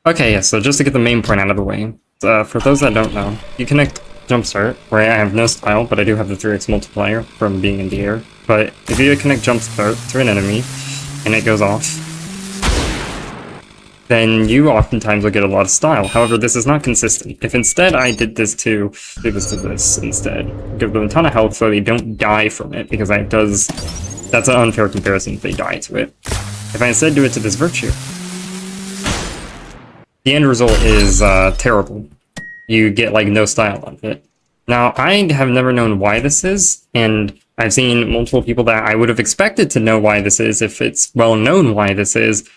Okay, yeah, so just to get the main point out of the way, for those that don't know, you connect Jumpstart, where I have no style, but I do have the 3x multiplier from being in the air. But if you connect Jumpstart to an enemy, and it goes off, then you oftentimes will get a lot of style. However, this is not consistent. If instead I did this to this instead, give them a ton of health so they don't die from it, because that's an unfair comparison if they die to it. If I instead do it to this virtue, the end result is terrible. You get like no style out of it. Now, I have never known why this is, and I've seen multiple people that I would have expected to know why this is if it's well known why this is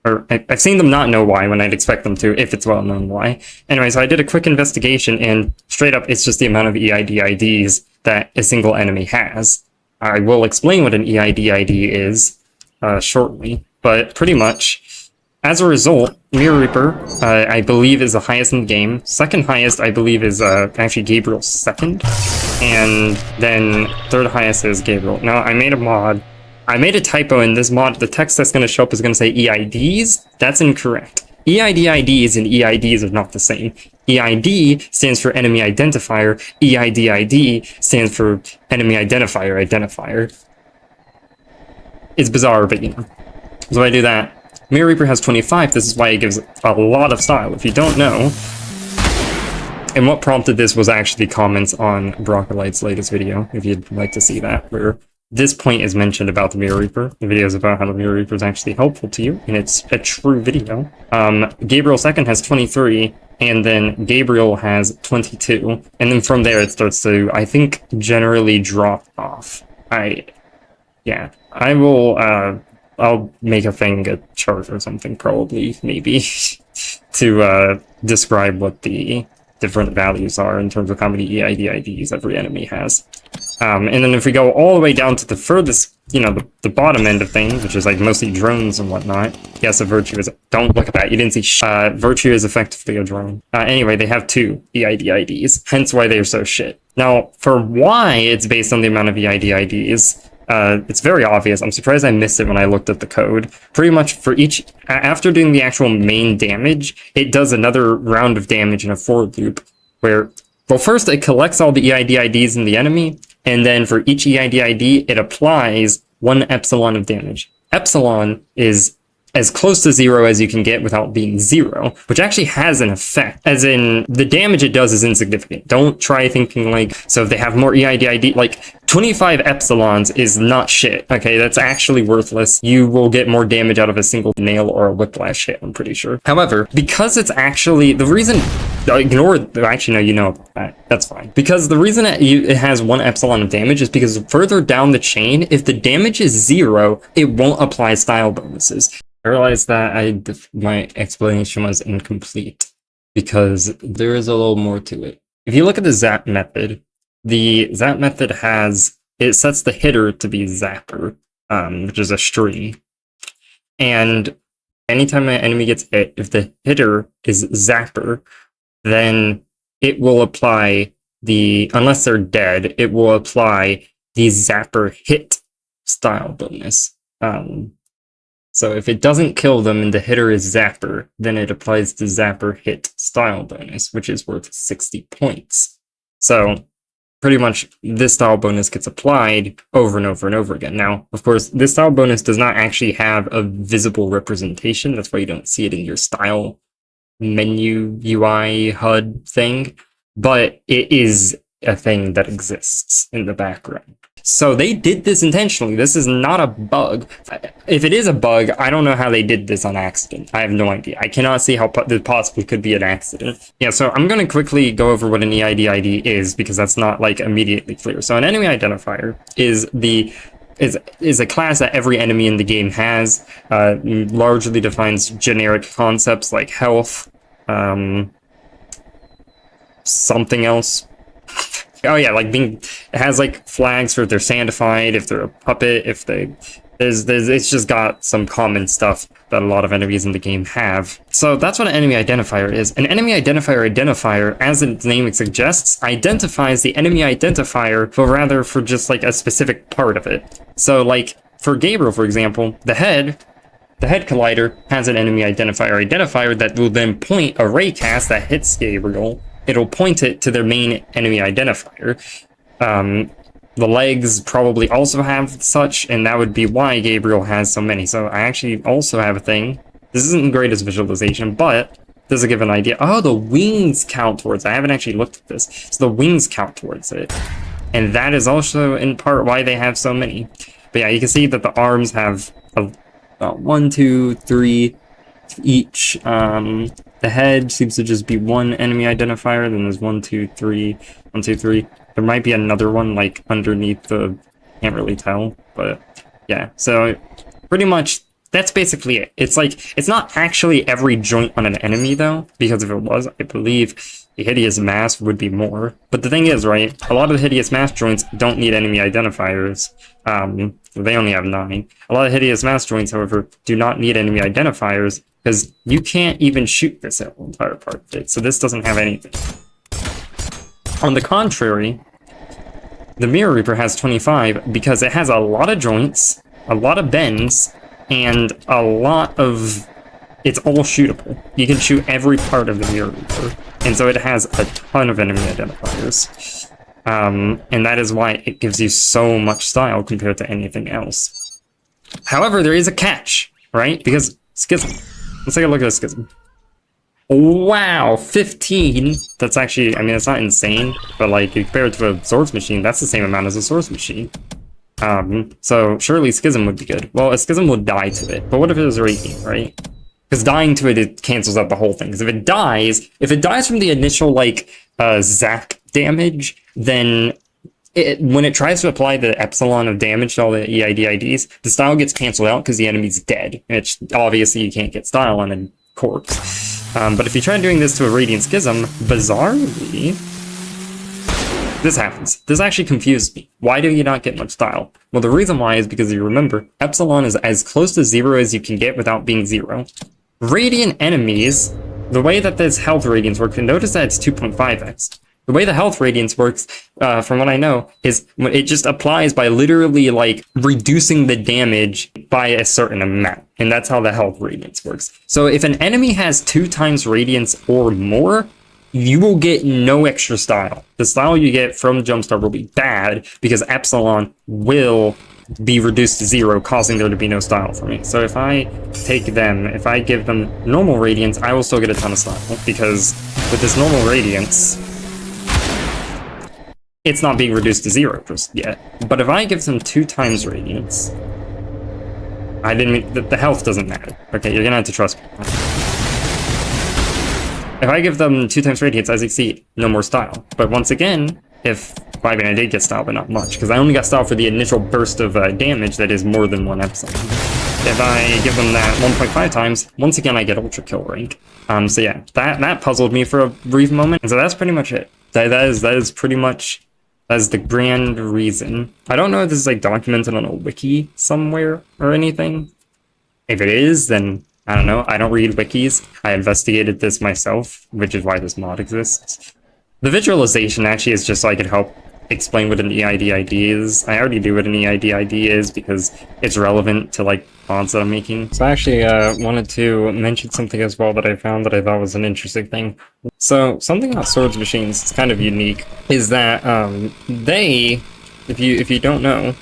or I've seen them not know why when I'd expect them to if it's well known why. Anyway, so I did a quick investigation, and straight up, it's just the amount of EIDIDs that a single enemy has. I will explain what an EIDID is shortly, but pretty much, as a result, Mirror Reaper, I believe, is the highest in the game. Second highest, I believe, is actually Gabriel's second. And then third highest is Gabriel. Now, I made a mod. I made a typo in this mod. The text that's going to show up is going to say EIDs. That's incorrect. EIDIDs and EIDs are not the same. EID stands for Enemy Identifier. EIDID stands for Enemy Identifier. It's bizarre, but you know. So I do that. Mirror Reaper has 25, this is why it gives a lot of style. If you don't know, and what prompted this was actually comments on Brocolite's latest video, if you'd like to see that, where this point is mentioned about the Mirror Reaper. The video is about how the Mirror Reaper is actually helpful to you, and it's a true video. Gabriel second has 23, and then Gabriel has 22, and then from there it starts to, I think, generally drop off. I'll make a thing, a chart or something, probably, maybe, to describe what the different values are in terms of how many EIDIDs every enemy has. And then if we go all the way down to the furthest, you know, the bottom end of things, which is like mostly drones and whatnot. Yes, a Virtue is... Don't look at that, you didn't see Virtue is effectively a drone. Anyway, they have 2 EIDIDs, hence why they're so shit. Now, for why it's based on the amount of EIDIDs, it's very obvious. I'm surprised I missed it when I looked at the code. Pretty much for each, after doing the actual main damage, it does another round of damage in a for loop where, well, first it collects all the EIDIDs in the enemy, and then for each EIDID, it applies 1 epsilon of damage. Epsilon is as close to 0 as you can get without being 0, which actually has an effect, as in the damage it does is insignificant. Don't try thinking like, so if they have more EIDID, like 25 epsilons is not shit, okay? That's actually worthless. You will get more damage out of a single nail or a whiplash hit, I'm pretty sure. However, because it's actually, the reason, actually no, you know that, that's fine. Because the reason it has 1 epsilon of damage is because further down the chain, if the damage is 0, it won't apply style bonuses. I realized that my explanation was incomplete because there is a little more to it. If you look at the zap method, the zap method it sets the hitter to be zapper, which is a string. And anytime an enemy gets hit, if the hitter is zapper, then it will apply unless they're dead, it will apply the zapper hit style bonus. So if it doesn't kill them and the hitter is zapper, then it applies the zapper hit style bonus, which is worth 60 points. So pretty much this style bonus gets applied over and over and over again. Now, of course, this style bonus does not actually have a visible representation. That's why you don't see it in your style menu UI HUD thing, but it is a thing that exists in the background. So they did this intentionally. This is not a bug. If it is a bug, I don't know how they did this on accident. I have no idea. I cannot see how this possibly could be an accident. Yeah, so I'm going to quickly go over what an EIDID is because that's not like immediately clear. So an enemy identifier is a class that every enemy in the game has. Largely defines generic concepts like health, something else. Oh yeah, like it has like flags for if they're sandified, if they're a puppet, it's just got some common stuff that a lot of enemies in the game have. So that's what an enemy identifier is. An enemy identifier, as its name suggests, identifies the enemy identifier, but rather for just like a specific part of it. So like for Gabriel, for example, the head The head collider has an enemy identifier that will then point a raycast that hits Gabriel. It'll point it to their main enemy identifier. The legs probably also have such, and that would be why Gabriel has so many. So I actually also have a thing. This isn't the greatest visualization, but does it give an idea? Oh, the wings count towards it. I haven't actually looked at this. So the wings count towards it. And that is also in part why they have so many. But yeah, you can see that the arms have 1, 2, 3 each. The head seems to just be one enemy identifier. Then there's 1, 2, 3, 1, 2, 3. There might be another one like underneath the, can't really tell, but yeah. So pretty much that's basically it. It's like, it's not actually every joint on an enemy though, because if it was, I believe the hideous mass would be more. But the thing is, right, a lot of the hideous mass joints don't need enemy identifiers. They only have 9. A lot of hideous mass joints, however, do not need enemy identifiers because you can't even shoot this entire part of it. So this doesn't have anything. On the contrary, the Mirror Reaper has 25 because it has a lot of joints, a lot of bends, and a lot of... It's all shootable. You can shoot every part of the Mirror Reaper, and so it has a ton of enemy identifiers. And that is why it gives you so much style compared to anything else. However, there is a catch, right? Because Schism. Let's take a look at a Schism. Wow, 15. That's actually, I mean, it's not insane, but like, you compare it to a Swords Machine, that's the same amount as a Swords Machine. So surely Schism would be good. Well, a Schism will die to it, but what if it was Radiant, right? Because dying to it, it cancels out the whole thing. Because if it dies from the initial, like, zap damage, then when it tries to apply the epsilon of damage to all the EIDIDs, the style gets canceled out because the enemy's dead. Which, obviously, you can't get style on a corpse. But if you try doing this to a Radiant Schism, bizarrely, this happens. This actually confused me. Why do you not get much style? Well, the reason why is because you remember, epsilon is as close to 0 as you can get without being 0. Radiant enemies, the way that this health radiance works, and notice that it's 2.5x. The way the health radiance works, from what I know, is it just applies by literally, like, reducing the damage by a certain amount. And that's how the health radiance works. So if an enemy has 2 times radiance or more, you will get no extra style. The style you get from Jumpstart will be bad, because epsilon will be reduced to 0, causing there to be no style for me. So if I take them, if I give them normal radiance, I will still get a ton of style, because with this normal radiance, it's not being reduced to 0 yet. But if I give them 2 times radiance, I didn't mean, the health doesn't matter. Okay, you're gonna have to trust me. If I give them 2 times radiance, as you see, no more style. But once again, I mean, I did get style, but not much, because I only got style for the initial burst of damage that is more than 1 epsilon. If I give them that 1.5 times, once again I get ultra kill rank. So yeah, that puzzled me for a brief moment, and so that's pretty much it. That is pretty much, that's the grand reason. I don't know if this is like documented on a wiki somewhere or anything. If it is, then I don't know. I don't read wikis. I investigated this myself, which is why this mod exists. The visualization actually is just so I could help explain what an EIDID is. I already do what an EIDID is because it's relevant to like mods that I'm making. So I actually wanted to mention something as well that I found that I thought was an interesting thing. So something about Swords Machines that's kind of unique is that they, if you don't know,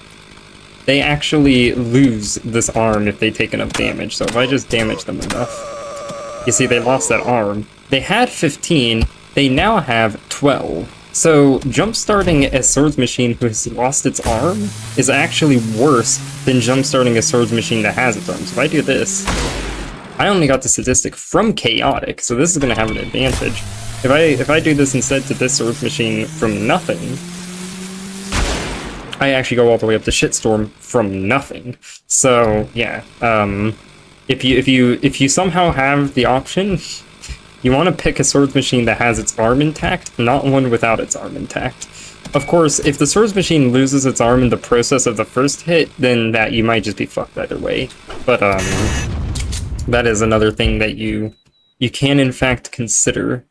they actually lose this arm if they take enough damage. So if I just damage them enough, you see they lost that arm. They had 15, they now have 12. So jumpstarting a Swords Machine who has lost its arm is actually worse than jumpstarting a Swords Machine that has its arm. So if I do this, I only got the statistic from Chaotic, so this is going to have an advantage. If I do this instead to this Swords Machine from nothing, I actually go all the way up to Shitstorm from nothing. So yeah, if you somehow have the option, you want to pick a Swords Machine that has its arm intact, not one without its arm intact. Of course, if the Swords Machine loses its arm in the process of the first hit, then that you might just be fucked either way. But that is another thing that you can in fact consider